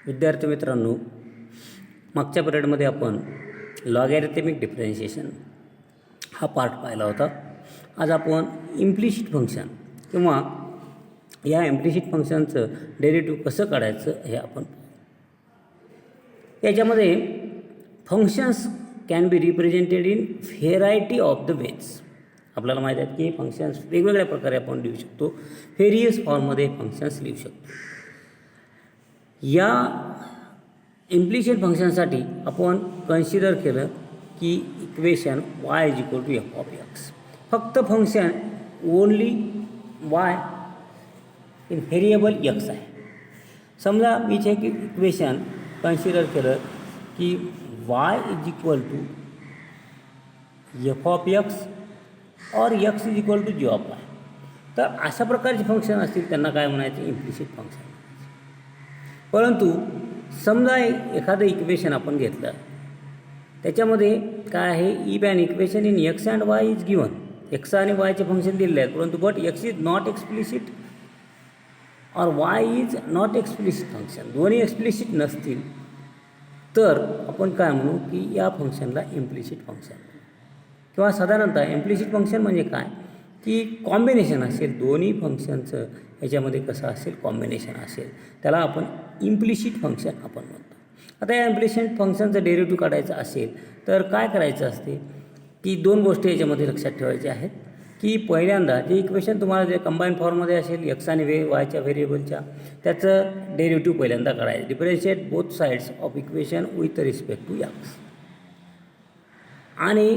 विद्यार्थी मित्रांनो, मागच्या पिरियडमध्ये आपण लॉगॅरिथमिक डिफरन्शिएशन हा पार्ट पाहिला होता. आज आपण इम्प्लिसिट फंक्शन किंवा या इम्प्लिसिट फंक्शनचं डेरिव्हेटिव्ह कसं काढायचं हे आपण याच्यामध्ये functions can be represented in variety of the ways. आपल्याला माहीत आहे की फंक्शन्स वेगवेगळ्या प्रकारे आपण लिहू शकतो. व्हेरियस फॉर्ममध्ये फंक्शन्स लिहू शकतो. या इम्प्लिसिट फंक्शनसाठी आपण कन्सिडर केलं की equation y is equal to F of X. फक्त function only y in variable X आहे. समजा मी हे इक्वेशन कन्सिडर केलं की y is equal to F of X or X is equal to G of Y. तर अशा प्रकारचे फंक्शन असतील त्यांना काय म्हणायचे? Implicit function. परंतु समजा एखादं इक्वेशन आपण घेतलं, त्याच्यामध्ये काय आहे? If an equation in X and Y is given. X आणि वायचे फंक्शन दिलेले आहेत, परंतु but X is not explicit or Y is not explicit function, दोन्ही एक्सप्लिसिट नसतील तर आपण काय म्हणू की या फंक्शनला इम्प्लिसिट फंक्शन. किंवा साधारणतः इम्प्लिसिट फंक्शन म्हणजे काय की कॉम्बिनेशन असेल दोन्ही फंक्शनचं, याच्यामध्ये कसं असेल? कॉम्बिनेशन असेल, त्याला आपण इम्प्लिसिट फंक्शन आपण म्हणतो. आता या इम्प्लिसिट फंक्शनचं डेरिव्हेटिव्ह काढायचं असेल तर काय करायचं असते की दोन गोष्टी याच्यामध्ये लक्षात ठेवायच्या आहेत की पहिल्यांदा जे इक्वेशन तुम्हाला जे कंबाईन फॉर्ममध्ये असेल एक्स आणि वायच्या व्हेरिएबलच्या, त्याचं डेरिव्हेटिव्ह पहिल्यांदा काढायचं. Differentiate both sides of equation with respect to x. आणि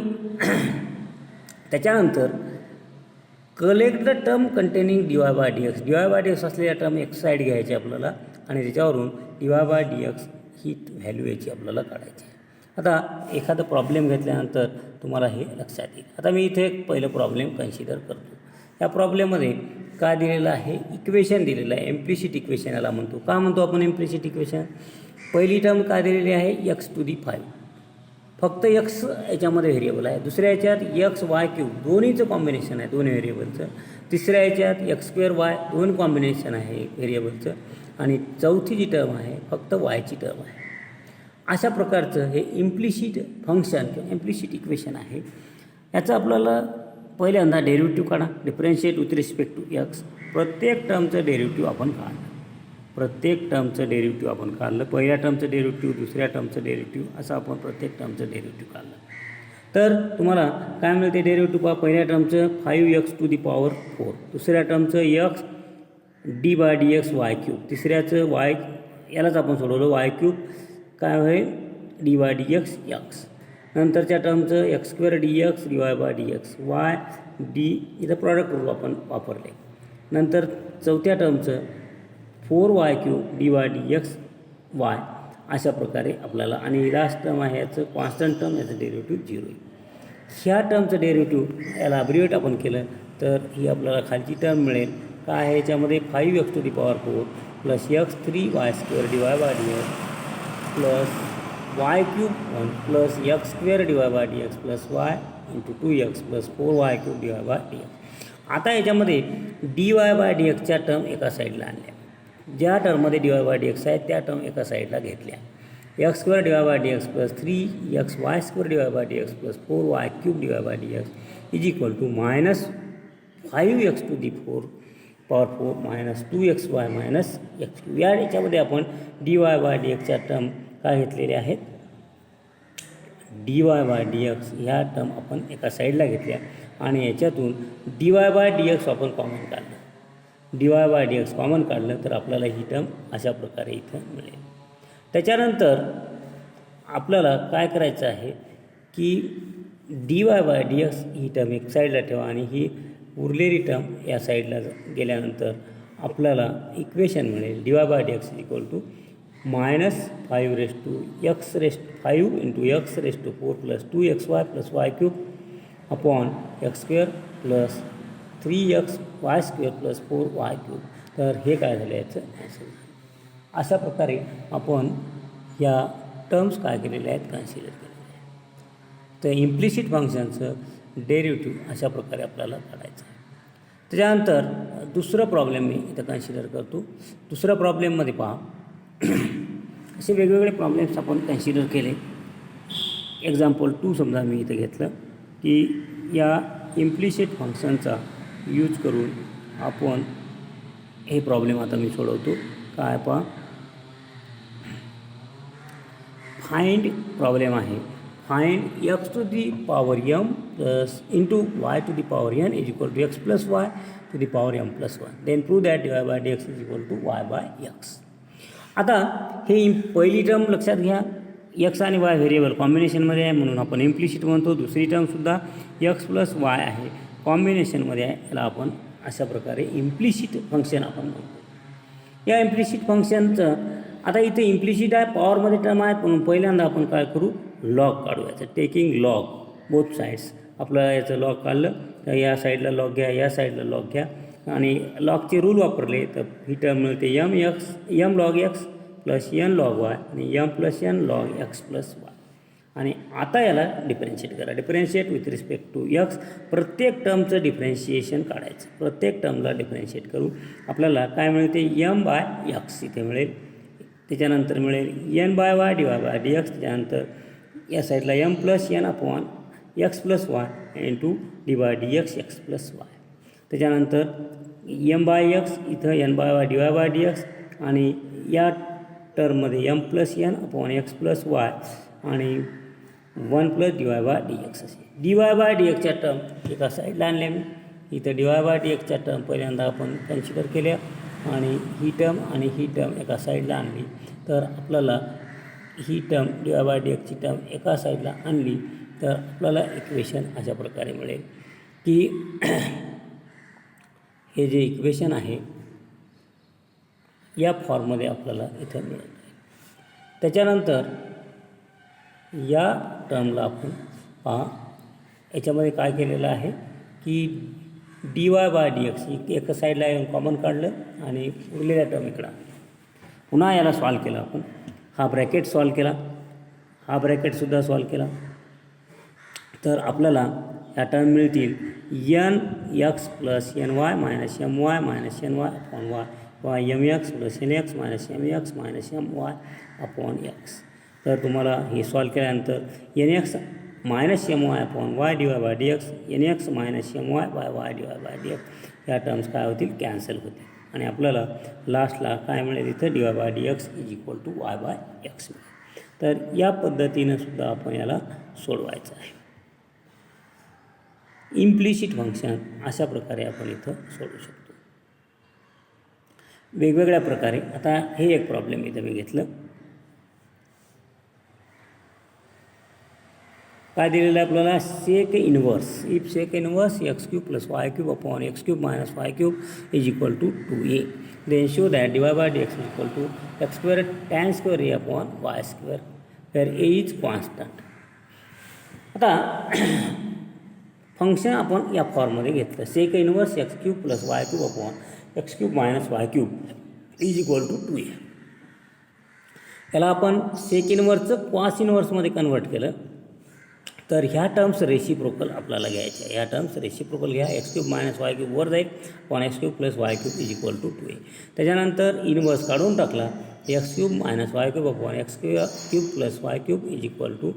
त्याच्यानंतर collect the term containing d Y by D x. D Y by D x असलेल्या टर्म एक साईड घ्यायची आपल्याला आणि त्याच्यावरून d Y by D x ही व्हॅल्यू याची आपल्याला काढायची आहे. आता एखादा प्रॉब्लेम घेतल्यानंतर तुम्हाला हे लक्षात येईल. आता मी इथे एक पहिलं प्रॉब्लेम कन्सिडर करतो. या प्रॉब्लेममध्ये काय दिलेलं आहे? इक्वेशन दिलेलं आहे. इम्प्लिसिट इक्वेशन याला म्हणतो. का म्हणतो आपण इम्प्लिसिट इक्वेशन? पहिली टर्म काय दिलेली आहे? X to the 5. फक्त एक्स याच्यामध्ये व्हेरिएबल आहे. दुसऱ्या याच्यात एक्स वाय क्यूब दोन्हीचं कॉम्बिनेशन आहे, दोन्ही व्हेरिएबलचं. तिसऱ्या याच्यात एक्स स्क्वेअर वाय दोन कॉम्बिनेशन आहे व्हेरिएबलचं. आणि चौथी जी टर्म आहे फक्त वायची टर्म आहे. अशा प्रकारचं हे इम्प्लिसिट फंक्शन किंवा इम्प्लिसिट इक्वेशन आहे. याचं आपल्याला पहिल्यांदा डेरिव्हेटिव्ह काढा. Differentiate with respect to x. प्रत्येक टर्मचं डेरिव्हेटिव्ह आपण काढलं. पहिल्या टर्मचं डेरिव्हेटिव्ह, दुसऱ्या टर्मचं डेरिव्हेटिव्ह, असं आपण प्रत्येक टर्मचं डेरिव्हेटिव्ह काढलं तर तुम्हाला काय मिळते? डेरिव्हेटिव्ह पहा. पहिल्या टर्मचं 5x टू दी पॉवर 4, दुसऱ्या टर्मचं X D by D x Y cube, तिसऱ्याचं वाय, यालाच आपण सोडवलं वाय क्यूब काय होईल? D by D x X. नंतरच्या टर्मचं X square D x D Y by D x Y D, इथं प्रॉडक्ट रूल आपण वापरले. नंतर चौथ्या टर्मचं 4y cube D Y D x Y. अशा प्रकारे आपल्याला, आणि लास्ट टर्म आहे याचं कॉन्स्टंट टर्म, याचं डेरिव्हेटिव्ह 0 येईल. ह्या टर्मचं डेरिव्हेटिव्ह याला अब्रिवेट आपण केलं तर ही आपल्याला खालची टर्म मिळेल. काय आहे याच्यामध्ये? 5x to the power 4 plus x 3y square d Y by D x plus y cube 1 plus x square d Y by D x plus y into 2x plus 4y cube D Y by D x. आता याच्यामध्ये d Y by d एक्सच्या term एका साईडला आणल्या. ज्या टर्ममध्ये d Y by D x आहे त्या टर्म एका साईडला घेतल्या. X square d Y by D x plus 3x y square d Y by D x plus 4y cube D Y by D x is equal to minus 5x to the 4 power 4 minus 2xy minus x cube. याच्यामध्ये आपण d Y by d एक्सच्या term काय घेतलेल्या आहेत? D Y by D x ह्या term आपण एका साईडला घेतल्या आणि याच्यातून d Y by D x आपण कॉमन काढलं. D Y by D x common काढलं तर आपल्याला ही टर्म अशा प्रकारे इथं मिळेल. त्याच्यानंतर आपल्याला काय करायचं आहे की D Y by D x he term एक साईडला ठेवा आणि ही उरलेली टर्म या साईडला गेल्यानंतर आपल्याला इक्वेशन मिळेल. D Y by D x equal to minus 5 raise to x raise 5 into x raise to 4 plus 2xy plus y cube upon x square plus 3x y square plus 4y cube. तर हे काय झालं याचं answer. अशा प्रकारे आपण या terms काय केलेल्या आहेत? कन्सिडर केलेल्या आहेत. तर इम्प्लिसिट फंक्शनचं डेरिव्हेटिव्ह अशा प्रकारे आपल्याला काढायचं आहे. त्याच्यानंतर दुसरं प्रॉब्लेम मी इथं कन्सिडर करतो. दुसऱ्या प्रॉब्लेममध्ये पहा असे वेगवेगळे प्रॉब्लेम्स आपण कन्सिडर केले. एक्झाम्पल 2 समजा मी इथं घेतलं की या इम्प्लिसिट फंक्शनचा यूज करून आपण हे प्रॉब्लेम आता मी सोडवतो. काय पहा, फाइंड प्रॉब्लेम आहे. Find x to the power m plus into y to the power n is equal to x plus y to the power m plus 1. Then prove that dy by dx is equal to y by x. आता हे पहिली term लक्षात घ्या, x आणि y variable कॉम्बिनेशनमध्ये आहे म्हणून आपण implicit म्हणतो. दुसरी टर्मसुद्धा x प्लस y आहे, कॉम्बिनेशनमध्ये आहे, याला आपण अशा प्रकारे इम्प्लिसिट फंक्शन आपण म्हणतो. या इम्प्लिसिट फंक्शनचं आता इथे इम्प्लिसिट आहे, पॉवरमध्ये टर्म आहेत म्हणून पहिल्यांदा आपण काय करू, लॉग काढू. याचं टेकिंग लॉग बोथ साईड्स. आपलं याचं लॉग काढलं तर या साईडला लॉग घ्या, या साईडला लॉग घ्या आणि लॉगचे रूल वापरले तर ही टर्म मिळते m log x plus n log y आणि m plus n log x plus y. आणि आता याला डिफरेन्शिएट करा. Differentiate with respect to x. प्रत्येक टर्मचं डिफरेन्शिएशन काढायचं. प्रत्येक टर्मला डिफरेन्शिएट करू आपल्याला काय मिळते, m बाय x इथे मिळेल. त्याच्यानंतर मिळेल n by y d y by dx. त्याच्यानंतर या साईडला m plus n upon x plus y into d by dx x plus y. त्याच्यानंतर m बाय x इथं n by y d y by dx आणि या टर्ममध्ये m plus n upon x plus y आणि 1 plus d Y by dx असे. D Y by dxच्या term एका साईडला आणल्या मी. इथं डी वाय बाय dxच्या टर्म पहिल्यांदा आपण कन्सिडर केल्या आणि ही टर्म एका साईडला आणली तर आपल्याला ही टर्म डी वाय बाय dxची टर्म एका साईडला आणली तर आपल्याला इक्वेशन अशा प्रकारे मिळेल की हे जे इक्वेशन आहे या फॉर्ममध्ये आपल्याला इथं मिळेल. त्याच्यानंतर या टर्मला आपण पहा, याच्यामध्ये काय केलेलं आहे की डी वाय बाय dx एका साईडला येऊन कॉमन काढलं आणि उरलेल्या टर्म इकडं पुन्हा याला सॉल्व केला आपण. हा ब्रॅकेट सॉल्व केला, हा ब्रॅकेटसुद्धा सॉल्व केला तर आपल्याला ह्या टर्म मिळतील n x plus n y minus m y minus n y upon y y m x plus n x minus m x minus m y upon x. तर तुम्हाला हे सॉल्व केल्यानंतर n x minus m y upon y d Y by D x, n x minus m y by y d Y by D x या terms काय होतील, cancel होतील आणि आपल्याला लास्टला काय मिळेल, इथं d Y by D x is equal to y by x मिळेल. तर या पद्धतीनं सुद्धा आपण याला सोडवायचं आहे. इम्प्लिसिट फंक्शन अशा प्रकारे आपण इथं सोडवू शकतो वेगवेगळ्या प्रकारे. आता हे एक प्रॉब्लेम इथं मी घेतलं. काय दिलेलं आहे आपल्याला, sec inverse. If sec inverse x cube plus y cube upon x cube minus y cube is equal to 2a. Then show that d Y by D x is equal to x square tan square a upon y square where a is constant. आता function आपण या फॉर्ममध्ये घेतलं, sec inverse x cube plus y cube upon x cube minus y cube is equal to 2a. याला आपण सेक इनवर्सचं cos इनवर्समध्ये convert केलं तर ह्या टर्म्स रेसिप्रोकल आपल्याला घ्यायच्या. ह्या टर्म्स रेसिप्रोकल घ्या. X cube minus y cube वर जाईल upon x cube plus y cube is equal to 2a. त्याच्यानंतर इनवर्स काढून टाकला, x cube minus y cube upon x cube plus y cube is equal to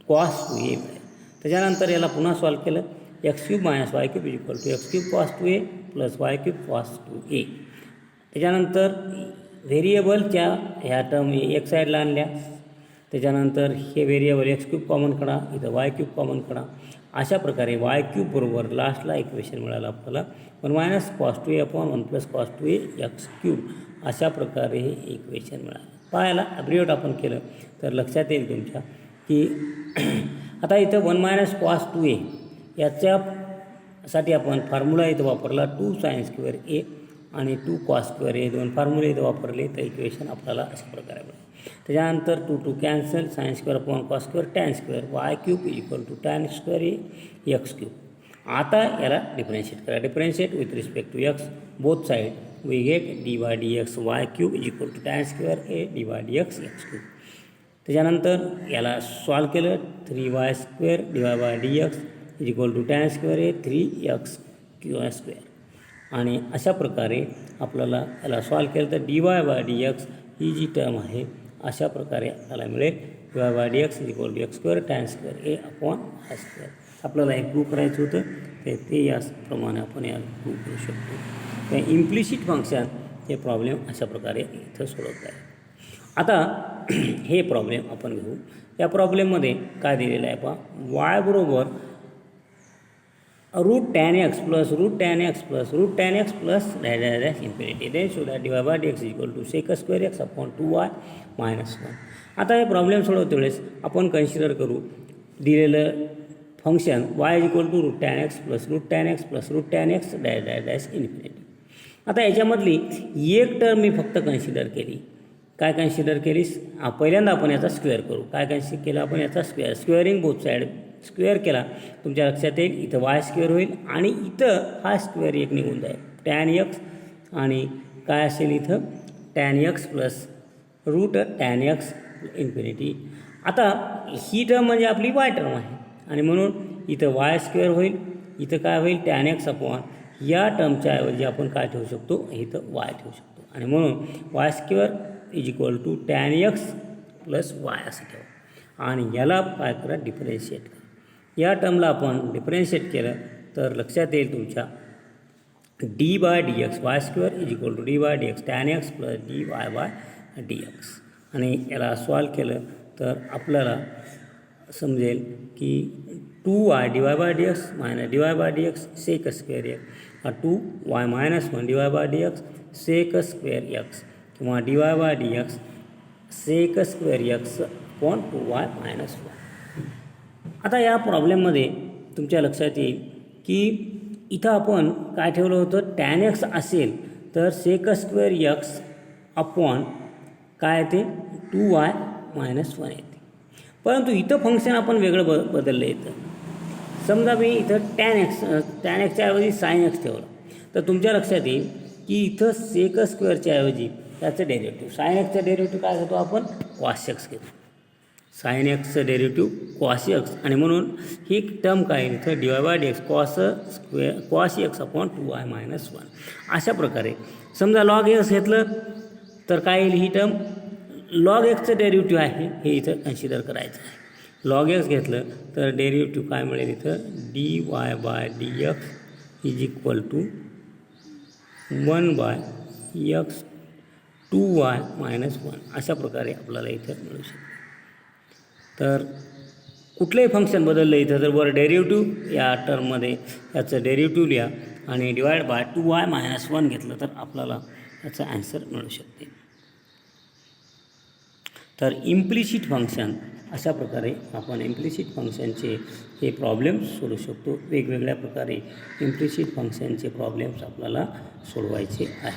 cos 2a मिळेल. त्याच्यानंतर याला पुन्हा solve केलं, x cube minus y cube is equal to x cube cos 2a plus y cube cos 2a. त्याच्यानंतर व्हेरिएबलच्या ह्या term एक साईडला आणल्या. त्याच्यानंतर हे व्हेरिएबल एक्स क्यूब कॉमन काढा, इथं वाय क्यूब कॉमन काढा. अशा प्रकारे वाय क्यूब बरोबर लास्टला इक्वेशन मिळालं आपल्याला 1 minus cos 2a upon 1 plus cos 2a x cube. अशा प्रकारे हे इक्वेशन मिळालं. पाहायला ॲब्रिएट आपण केलं तर लक्षात येईल तुमच्या की आता इथं 1 मायनस कॉस 2a याच्यासाठी आपण फॉर्म्युला इथं वापरला 2 साइन स्क्वेअर ए आणि 2 कॉस स्क्वेअर ए. दोन फॉर्म्युले इथं वापरले तर इक्वेशन आपल्याला अशा प्रकारे मिळेल. त्याच्यानंतर 2 cancel, sine square upon cos square tan square y cube is equal to tan square a x cube. आता याला डिफरेन्शिएट करा. Differentiate with respect to x both side we get d Y D x Y cube is equal to tan square a d Y D x x cube. त्याच्यानंतर याला solve केलं, 3y square d Y by D x is equal to tan square A 3x क्यू square. आणि अशा प्रकारे आपल्याला याला solve केलं तर d Y by D x ही जी टर्म आहे अशा प्रकारे आपल्याला मिळेल dy/dx = x² tan square a/y². आपल्याला हे प्रूव्ह करायचं होतं ते याप्रमाणे आपण याला प्रूव्ह करू शकतो. तर इम्प्लिसिट फंक्शन हे प्रॉब्लेम अशा प्रकारे इथं सोडवत आहे. आता हे प्रॉब्लेम आपण घेऊ. या प्रॉब्लेममध्ये काय दिलेलं आहे पहा, y बरोबर √tan x plus dash infinity. Then show that dy/dx = sec² x/2y - 1. आता हे प्रॉब्लेम सोडवते वेळेस आपण कन्सिडर करू दिलेलं function y = √tan x plus dash infinity. आता याच्यामधली एक टर्म मी फक्त कन्सिडर केली. काय कन्सिडर केलीस? पहिल्यांदा आपण याचा स्क्वेअर करू. काय कन्सिडर केलं आपण याचा स्क्वेअरिंग बोथ साईड स्क्वेअर केला तुमच्या लक्षात येईल इथं y² होईल आणि इथं हा स्क्वेअर एक निघून जाईल tan x आणि काय असेल इथं tan x plus √tan x infinity. आता ही टर्म म्हणजे आपली y टर्म आहे आणि म्हणून इथं y² होईल, इथं काय होईल tan x अपॉन या टर्मच्या ऐवजी आपण काय ठेवू शकतो, इथं y ठेवू शकतो आणि म्हणून y² = tan x plus y असं ठेवू आणि याला काय करा डिफरन्शिएट करा. या टर्मला आपण डिफरन्शिएट केलं तर लक्षात येईल तुमच्या dy/dx y² = dy/dx tan x plus dy/dx आणि याला सॉल्व केलं तर आपल्याला समजेल की 2y dy/dx - dy/dx sec² x 2y - 1 dy/dx sec² x किंवा dy/dx sec² x upon 2y - 1. आता या प्रॉब्लेममध्ये तुमच्या लक्षात येईल की इथं आपण काय ठेवलं होतं, tan x असेल तर sec² x अपॉन काय येते 2y - 1 येते. परंतु इथं फंक्शन आपण वेगळं बदललं येतं. समजा मी इथं tan xच्या ऐवजी sin x ठेवलं तर तुमच्या लक्षात येईल की इथं sec² ऐवजी त्याचं डेरिव्हेटिव्ह sin xचं डेरिव्हेटिव्ह काय घेतो आपण cos x घेतो. sin xचं डेरिव्हेटिव्ह cos x आणि म्हणून ही टर्म काय इथं dy/dx cos x upon 2y - 1. अशा प्रकारे समजा log x घेतलं तर काय येईल, ही टर्म log xचं डेरिव्हेटिव्ह आहे हे इथं कन्सिडर करायचं आहे. log x घेतलं तर डेरिव्हेटिव्ह काय मिळेल इथं dy/dx = 1/x 2y - 1 अशा प्रकारे आपल्याला इथं मिळू शकते. तर कुठलंही फंक्शन बदललं इथं तर वर डेरिव्हेटिव्ह या टर्ममध्ये याचं डेरिव्हेटिव्ह लिहा आणि डिवाइड बाय 2y - 1 घेतलं तर आपल्याला याचा ॲन्सर मिळू शकते. तर इम्प्लिसिट फंक्शन अशा प्रकारे आपण इम्प्लिसिट फंक्शनचे हे प्रॉब्लेम्स सोडवू शकतो. वेगवेगळ्या प्रकारे इम्प्लिसिट फंक्शनचे प्रॉब्लेम्स आपल्याला सोडवायचे आहे.